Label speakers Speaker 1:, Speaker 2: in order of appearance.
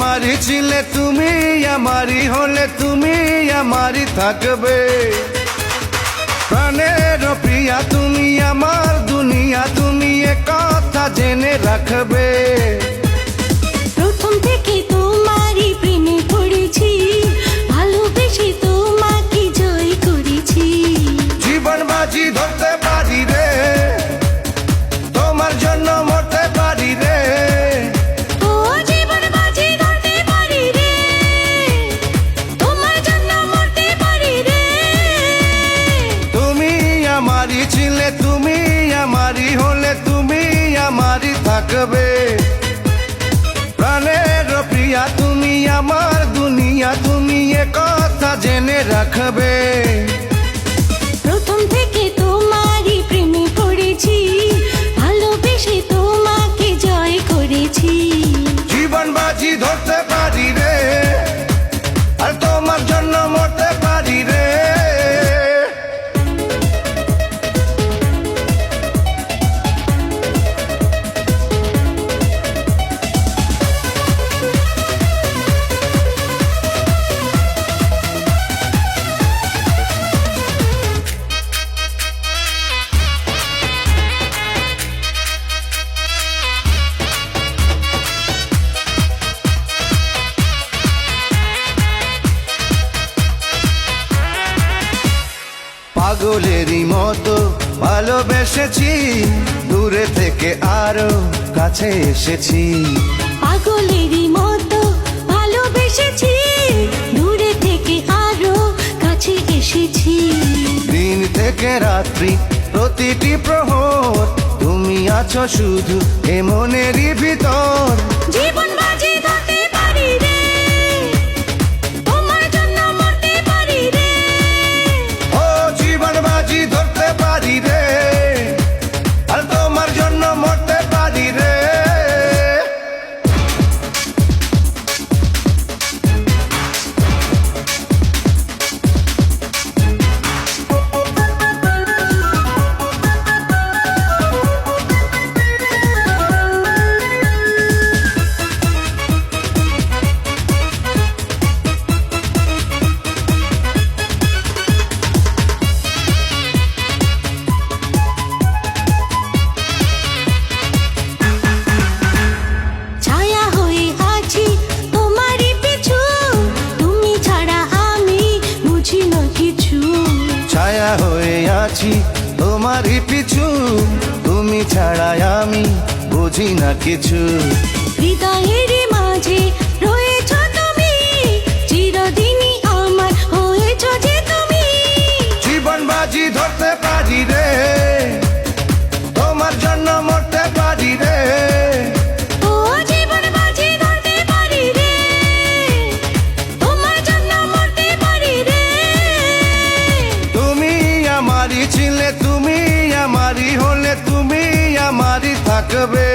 Speaker 1: আমারই ছিলে তুমি আমারই হলে তুমি আমারই থাকবে। প্রাণের প্রিয়া তুমি আমার দুনিয়া তুমি এ কথা জেনে রাখবে।
Speaker 2: প্রথম থেকে তোমারই প্রেমে পড়েছি, ভালোবেসে তোমাকে জয় করেছি।
Speaker 1: জীবন বাজি ধরতে পারি রে, তোমার জন্য মরতে পারি রে।
Speaker 2: ও জীবন বাজি ধরতে পারি রে, তোমার জন্য মরতে পারি রে।
Speaker 1: তুমি আমারই ছিলে তুমি আমারই হলে তুমি আমারই থাকবে। প্রাণের প্রিয়া তুমি আমার দুনিয়া তুমি এ কথা জেনে রাখবে।
Speaker 2: প্রথম থেকে তোমারই প্রেমে পড়েছি, ভালোবেসে তোমাকে জয় করেছি।
Speaker 1: জীবন বাজি ধরতে পারি রে, আর তোমার জন্য মরতে পারি রে। পাগলেরই মতো ভালোবেসেছি, দূরে থেকে আরো কাছে এসেছি।
Speaker 2: পাগলেরই মতো ভালোবেসেছি, দূরে থেকে আরো কাছে এসেছি।
Speaker 1: দিন থেকে রাত্রি প্রতিটি প্রহর তুমি আছো শুধু এ মনেরই ভিতর।
Speaker 2: জীবন বাজি ধরতে পারি রে, তোমার জন্য মরতে পারি রে।
Speaker 1: ও জীবন বাজি ধরতে পারি রে, আর তোমার জন্য মরতে পারি রে।
Speaker 2: ছায়া হয়ে আছি তোমারই পিছু, তুমি ছাড়া আমি বুঝি না কিছু।
Speaker 1: ছায়া হয়ে আছি তোমারই পিছু, তুমি ছাড়া আমি বুঝি না কিছু।
Speaker 2: হৃদয়ের মাঝে রয়েছ তুমি, চিরদিনই আমার হয়েছ যে তুমি।
Speaker 1: জীবন বাজি ধরতে পারি রে, তোমার জন্য মরতে পারি রে।
Speaker 2: ও জীবন বাজি ধরতে পারি রে, তোমার জন্য মরতে পারি রে।
Speaker 1: তুমি আমারই ছিলে তুমি আমারই হলে তুমি আমারই থাকবে।